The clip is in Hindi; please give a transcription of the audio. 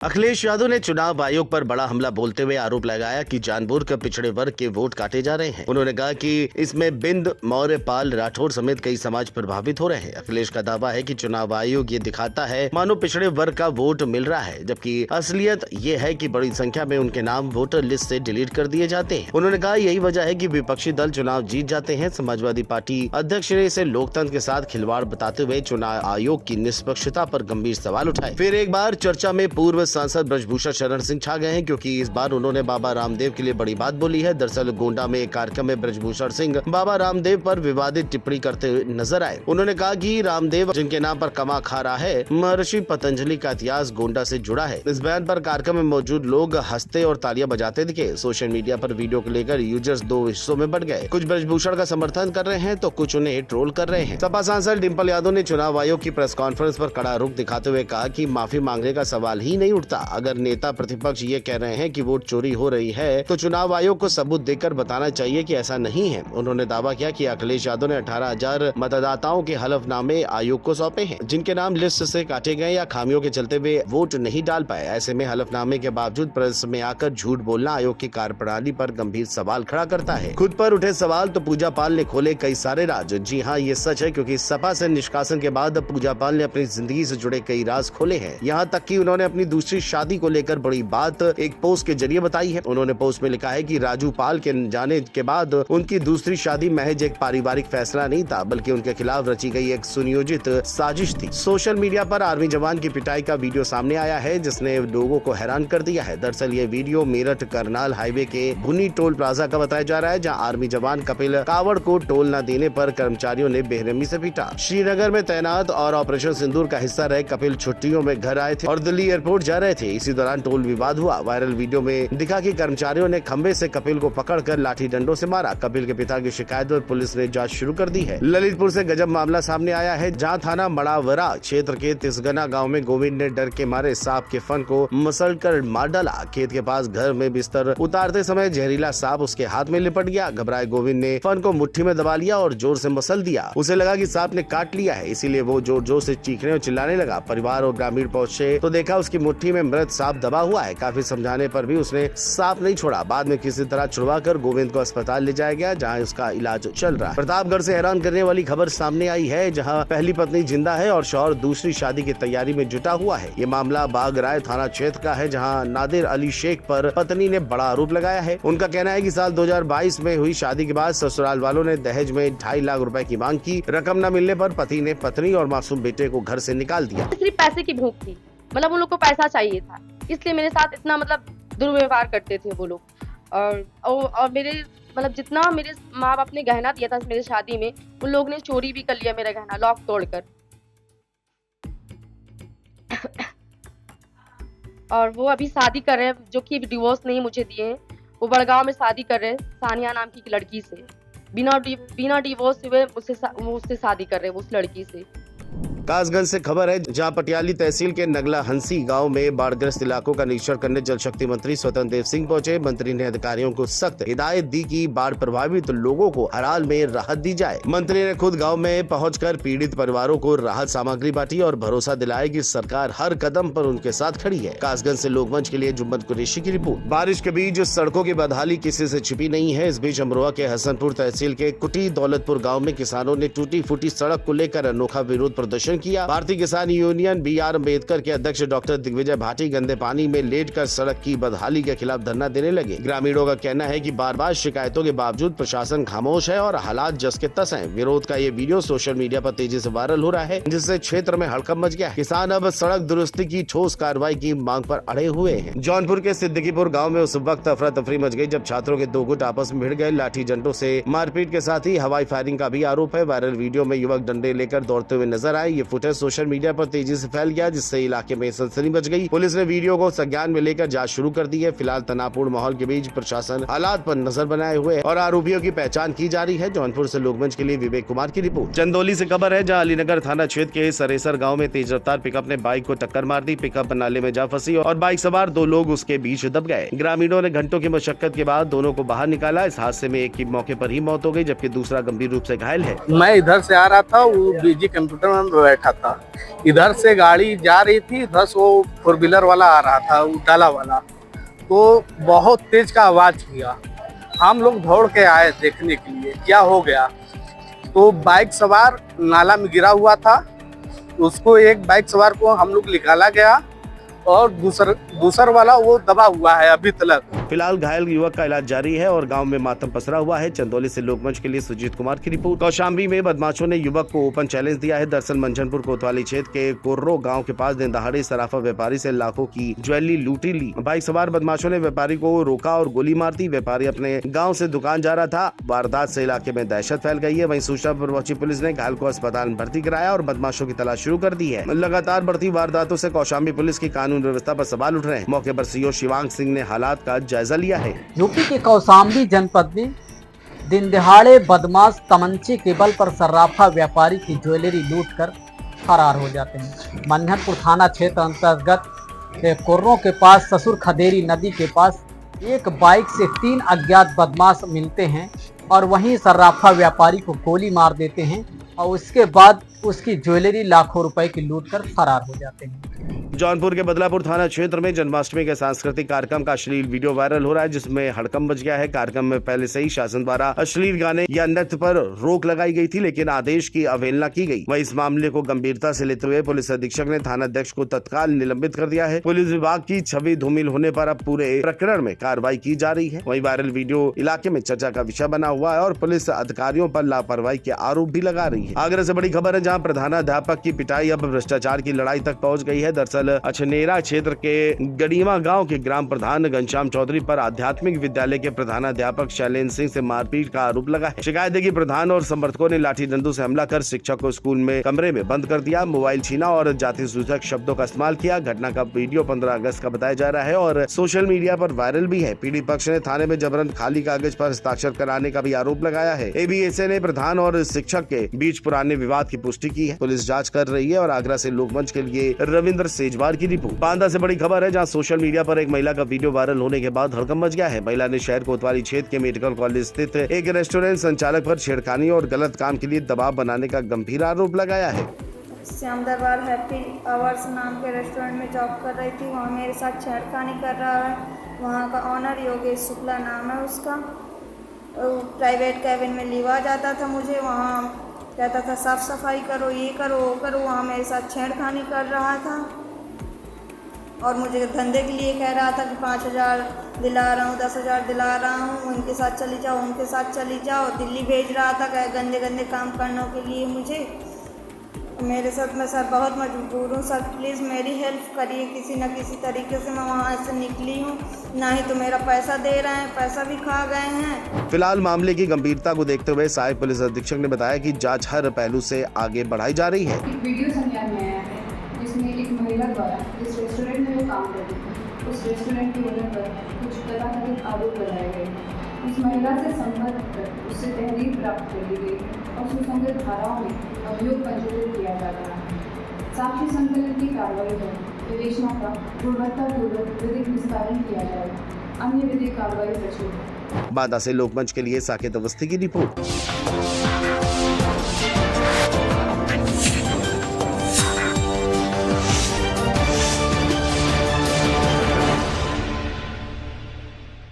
अखिलेश यादव ने चुनाव आयोग पर बड़ा हमला बोलते हुए आरोप लगाया कि जानबूझकर पिछड़े वर्ग के वोट काटे जा रहे हैं। उन्होंने कहा कि इसमें बिंद, मौर्य, पाल, राठौर समेत कई समाज प्रभावित हो रहे हैं। अखिलेश का दावा है कि चुनाव आयोग ये दिखाता है मानो पिछड़े वर्ग का वोट मिल रहा है, जबकि असलियत ये है कि बड़ी संख्या में उनके नाम वोटर लिस्ट से डिलीट कर दिए जाते हैं। उन्होंने कहा यही वजह है कि विपक्षी दल चुनाव जीत जाते हैं। समाजवादी पार्टी अध्यक्ष ने इसे लोकतंत्र के साथ खिलवाड़ बताते हुए चुनाव आयोग की निष्पक्षता पर गंभीर सवाल उठाए। फिर एक बार चर्चा में पूर्व सांसद ब्रजभूषण शरण सिंह छा गए हैं, क्योंकि इस बार उन्होंने बाबा रामदेव के लिए बड़ी बात बोली है। दरअसल गोंडा में एक कार्यक्रम में ब्रजभूषण सिंह बाबा रामदेव पर विवादित टिप्पणी करते हुए नजर आए। उन्होंने कहा कि रामदेव जिनके नाम पर कमा खा रहा है, महर्षि पतंजलि का इतिहास गोंडा से जुड़ा है। इस बयान पर कार्यक्रम में मौजूद लोग हंसते और तालियां बजाते दिखे। सोशल मीडिया पर वीडियो को लेकर यूजर्स दो हिस्सों में बढ़ गए। कुछ ब्रजभूषण का समर्थन कर रहे हैं तो कुछ उन्हें ट्रोल कर रहे हैं। सपा सांसद डिम्पल यादव ने चुनाव आयोग की प्रेस कॉन्फ्रेंस पर कड़ा रुख दिखाते हुए कहा कि माफी मांगने का सवाल ही नहीं उठता। अगर नेता प्रतिपक्ष ये कह रहे हैं कि वोट चोरी हो रही है तो चुनाव आयोग को सबूत देकर बताना चाहिए कि ऐसा नहीं है। उन्होंने दावा किया कि अखिलेश यादव ने 18,000 मतदाताओं के हलफनामे आयोग को सौंपे हैं, जिनके नाम लिस्ट से काटे गए या खामियों के चलते वे वोट नहीं डाल पाए। ऐसे में हलफनामे के बावजूद प्रेस में आकर झूठ बोलना आयोग की कार्यप्रणाली पर गंभीर सवाल खड़ा करता है। खुद पर उठे सवाल तो पूजा पाल ने खोले कई सारे राज। जी हाँ, ये सच है, क्योंकि सपा से निष्कासन के बाद पूजा पाल ने अपनी जिंदगी से जुड़े कई राज खोले हैं। यहाँ तक कि उन्होंने अपनी दूसरी शादी को लेकर बड़ी बात एक पोस्ट के जरिए बताई है। उन्होंने पोस्ट में लिखा है कि राजू पाल के जाने के बाद उनकी दूसरी शादी महज एक पारिवारिक फैसला नहीं था, बल्कि उनके खिलाफ रची गई एक सुनियोजित साजिश थी। सोशल मीडिया पर आर्मी जवान की पिटाई का वीडियो सामने आया है, जिसने लोगों को हैरान कर दिया है। दरअसल ये वीडियो मेरठ करनाल हाईवे के भुनी टोल प्लाजा का बताया जा रहा है, जहां आर्मी जवान कपिल कावड़ को टोल न देने पर कर्मचारियों ने बेरहमी से पीटा। श्रीनगर में तैनात और ऑपरेशन सिंदूर का हिस्सा रहे कपिल छुट्टियों में घर आए थे और दिल्ली एयरपोर्ट जा रहे थे। इसी दौरान टोल विवाद हुआ। वायरल वीडियो में दिखा कि कर्मचारियों ने खंबे से कपिल को पकड़कर लाठी डंडों से मारा। कपिल के पिता की शिकायत पर पुलिस ने जांच शुरू कर दी है। ललितपुर से गजब मामला सामने आया है, जहां थाना मड़ावरा क्षेत्र के तिसगना गांव में गोविंद ने डर के मारे सांप के फन को मसलकर मार डाला। खेत के पास घर में बिस्तर उतारते समय जहरीला सांप उसके हाथ में लिपट गया। घबराए गोविंद ने फन को मुट्ठी में दबा लिया और जोर से मसल दिया। उसे लगा कि सांप ने काट लिया है, इसीलिए वो जोर जोर से चीखने और चिल्लाने लगा। परिवार और ग्रामीण पहुंचे तो देखा उसकी मुट्ठी में मृत सांप दबा हुआ है। काफी समझाने पर भी उसने सांप नहीं छोड़ा। बाद में किसी तरह छुड़वाकर गोविंद को अस्पताल ले जाया गया, जहां उसका इलाज चल रहा है। प्रतापगढ़ से हैरान करने वाली खबर सामने आई है, जहां पहली पत्नी जिंदा है और शौहर दूसरी शादी की तैयारी में जुटा हुआ है। ये मामला बागराय थाना क्षेत्र का है, जहां नादिर अली शेख पर पत्नी ने बड़ा आरोप लगाया है। उनका कहना है कि साल 2022 में हुई शादी के बाद ससुराल वालों ने दहेज में 2.5 लाख रुपए की मांग की। रकम न मिलने पर पति ने पत्नी और मासूम बेटे को घर से निकाल दिया। सिर्फ पैसे की भूख थी, मतलब उन लोग को पैसा चाहिए था, इसलिए मेरे साथ इतना मतलब दुर्व्यवहार करते थे वो लोग। और मेरे मतलब जितना मेरे माँ बाप ने गहना दिया था मेरी शादी में, उन लोग ने चोरी भी कर लिया मेरा गहना, लॉक तोड़कर। और वो अभी शादी कर रहे हैं, जो कि डिवोर्स नहीं मुझे दिए हैं। वो बड़गांव में शादी कर रहे हैं सानिया नाम की लड़की से, बिना डिवोर्स हुए उससे शादी कर रहे हैं, उस लड़की से। कासगंज से खबर है, जहां पटियाली तहसील के नगला हंसी गांव में बाढ़ग्रस्त इलाकों का निरीक्षण करने जल शक्ति मंत्री स्वतंत्र देव सिंह पहुंचे। मंत्री ने अधिकारियों को सख्त हिदायत दी कि बाढ़ प्रभावित लोगों को हर हाल में राहत दी जाए। मंत्री ने खुद गांव में पहुंचकर पीड़ित परिवारों को राहत सामग्री बांटी और भरोसा दिलाया कि सरकार हर कदम पर उनके साथ खड़ी है। कासगंज से लोकमंच के लिए जुम्मन कुरैशी की रिपोर्ट। बारिश के बीच सड़कों की बदहाली किसी से छिपी नहीं है। इस बीच अमरोहा के हसनपुर तहसील के कुटी दौलतपुर गाँव में किसानों ने टूटी फूटी सड़क को लेकर अनोखा विरोध प्रदर्शन किया। भारतीय किसान यूनियन BR अम्बेडकर के अध्यक्ष डॉक्टर दिग्विजय भाटी गंदे पानी में लेटकर सड़क की बदहाली के खिलाफ धरना देने लगे। ग्रामीणों का कहना है कि बार बार शिकायतों के बावजूद प्रशासन खामोश है और हालात जस के तस हैं। विरोध का ये वीडियो सोशल मीडिया पर तेजी से वायरल हो रहा है, जिससे क्षेत्र में हड़कंप मच गया। किसान अब सड़क दुरुस्ती की ठोस कार्रवाई की मांग पर अड़े हुए हैं। जौनपुर के सिद्दीकीपुर गाँव में उस वक्त अफरा तफरी मच गई जब छात्रों के दो गुट आपस में भिड़ गए। लाठी डंडों से मारपीट के साथ ही हवाई फायरिंग का भी आरोप है। वायरल वीडियो में युवक डंडे लेकर दौड़ते हुए नजर आए। ये फुटेज सोशल मीडिया पर तेजी से फैल गया, जिससे इलाके में सनसनी मच गई। पुलिस ने वीडियो को संज्ञान में लेकर जांच शुरू कर दी है। फिलहाल तनावपूर्ण माहौल के बीच प्रशासन हालात पर नजर बनाए हुए और आरोपियों की पहचान की जा रही है। जौनपुर से लोकमंच के लिए विवेक कुमार की रिपोर्ट। चंदौली से खबर है, जहां अलीनगर थाना क्षेत्र के सरेसर गांव में तेज रफ्तार पिकअप ने बाइक को टक्कर मार दी। पिकअप नाले में जा फंसी और बाइक सवार 2 लोग उसके बीच दब गए। ग्रामीणों ने घंटों की मशक्कत के बाद दोनों को बाहर निकाला। इस हादसे में एक की मौके पर ही मौत हो गई, जबकि दूसरा गंभीर रूप से घायल है। मैं इधर से आ रहा था, वो बीजी कंप्यूटर में बैठा था। इधर से गाड़ी जा रही थी, उधर से वो 4 व्हीलर वाला आ रहा था, डाला वाला, तो बहुत तेज का आवाज किया। हम लोग दौड़ के आए देखने के लिए क्या हो गया। तो बाइक सवार नाला में गिरा हुआ था, उसको एक बाइक सवार को हम लोग निकाला गया और दूसर वाला वो दबा हुआ है अभी तक। फिलहाल घायल युवक का इलाज जारी है और गांव में मातम पसरा हुआ है। चंदौली से लोकमंच के लिए सुजीत कुमार की रिपोर्ट। कौशाम्बी में बदमाशों ने युवक को ओपन चैलेंज दिया है। दरअसल मंझनपुर कोतवाली क्षेत्र के कुर्रो गांव के पास दिन दहाड़े सराफा व्यापारी से लाखों की ज्वेलरी लूटी ली। बाइक सवार बदमाशों ने व्यापारी को रोका और गोली मार दी। व्यापारी अपने गाँव से दुकान जा रहा था। वारदात से इलाके में दहशत फैल गई है। वहीं सूचना पर पहुंची पुलिस ने घायल को अस्पताल में भर्ती कराया और बदमाशों की तलाश शुरू कर दी है। लगातार बढ़ती वारदातों से कौशाम्बी पुलिस की कानून व्यवस्था पर सवाल उठ रहे हैं। मौके पर सीओ शिवांग सिंह ने हालात का जायजा लिया है। यूपी के कौशाम्बी जनपद में दिन दहाड़े बदमाश तमंचे के बल पर सर्राफा व्यापारी की ज्वेलरी लूटकर फरार हो जाते हैं। मंझनपुर थाना क्षेत्र अंतर्गत कुर्रों के पास ससुर खदेरी नदी के पास एक बाइक से 3 अज्ञात बदमाश मिलते हैं और वहीं सर्राफा व्यापारी को गोली मार देते हैं और उसके बाद उसकी ज्वेलरी लाखों रुपए की लूटकर फरार हो जाते हैं। जौनपुर के बदलापुर थाना क्षेत्र में जन्माष्टमी के सांस्कृतिक कार्यक्रम का अश्लील वीडियो वायरल हो रहा है, जिसमें हड़कंप मच गया है। कार्यक्रम में पहले से ही शासन द्वारा अश्लील गाने या नृत्य पर रोक लगाई गई थी, लेकिन आदेश की अवहेलना की गई। वहीं इस मामले को गंभीरता से लेते हुए पुलिस अधीक्षक ने थाना अध्यक्ष को तत्काल निलंबित कर दिया है। पुलिस विभाग की छवि धूमिल होने पर अब पूरे प्रकरण में कार्रवाई की जा रही है। वहीं वायरल वीडियो इलाके में चर्चा का विषय बना हुआ है और पुलिस अधिकारियों पर लापरवाही के आरोप भी लगा रही है। आगरा से बड़ी खबर है, जहाँ प्रधानाध्यापक की पिटाई अब भ्रष्टाचार की लड़ाई तक पहुँच गई है। दरअसल अछनेरा क्षेत्र के गड़ीवा गांव के ग्राम प्रधान घनश्याम चौधरी पर आध्यात्मिक विद्यालय के प्रधानाध्यापक शैलेंद्र सिंह से मारपीट का आरोप लगा है। शिकायत है कि प्रधान और समर्थकों ने लाठी डंडों से हमला कर शिक्षक को स्कूल में कमरे में बंद कर दिया, मोबाइल छीना और जाति सूचक शब्दों का इस्तेमाल किया। घटना का वीडियो 15 अगस्त का बताया जा रहा है और सोशल मीडिया पर वायरल भी है। पीड़ित पक्ष ने थाने में जबरन खाली कागज पर हस्ताक्षर कराने का भी आरोप लगाया है। एबीएसए ने प्रधान और शिक्षक के बीच पुराने विवाद की पुष्टि की है। पुलिस जाँच कर रही है। और आगरा से लोकमंच के लिए रविंद्र सेजवार की रिपोर्ट। बांदा से बड़ी खबर है, जहां सोशल मीडिया पर एक महिला का वीडियो वायरल होने के बाद हड़कंप मच गया है। महिला ने शहर कोतवाली क्षेत्र के मेडिकल कॉलेज स्थित एक रेस्टोरेंट संचालक पर छेड़खानी और गलत काम के लिए दबाव बनाने का गंभीर आरोप लगाया है। श्याम दरबार हैप्पी आवर्स नाम के रेस्टोरेंट में जॉब कर रही थी। वहाँ मेरे साथ छेड़खानी कर रहा है। वहाँ का ऑनर योगेश शुक्ला नाम है उसका। प्राइवेट कैबिन में लिवा जाता था मुझे, वहाँ कहता था साफ सफाई करो, ये करो, वो करो। वहाँ मेरे साथ छेड़खानी कर रहा था और मुझे धंधे के लिए कह रहा था कि 5,000 दिला रहा हूँ, 10,000 दिला रहा हूँ, उनके साथ चली जाओ, उनके साथ चली जाओ। दिल्ली भेज रहा था गंदे गंदे काम करने के लिए मुझे। मेरे साथ मैं सर बहुत मजबूर हूँ। सर प्लीज़ मेरी हेल्प करिए किसी न किसी तरीके से। मैं वहाँ से निकली हूँ, ना ही तो मेरा पैसा दे रहे हैं, पैसा भी खा गए हैं। फिलहाल मामले की गंभीरता को देखते हुए सहायक पुलिस अधीक्षक ने बताया कि जांच हर पहलू से आगे बढ़ाई जा रही है। एक वीडियो संज्ञान में आया है जिसमें एक महिला द्वारा इस रेस्टोरेंट में वो काम करती थी, उस रेस्टोरेंट के ओनर पर कुछ तथाकथित आरोप लगाए गए। उस महिला से संपर्क कर उससे तहरीर प्राप्त कर ली गई और सुसंगत धाराओं में अभियोग पंजीकृत किया जा रहा है। साक्ष्य संकलन की कार्रवाई है, विवेचना का गुणवत्तापूर्वक विधिक निस्तारण किया जाएगा। अन्य विधिक कार्रवाई प्रचुर है। बांदा से लोकमंच के लिए साकेत अवस्थी की रिपोर्ट।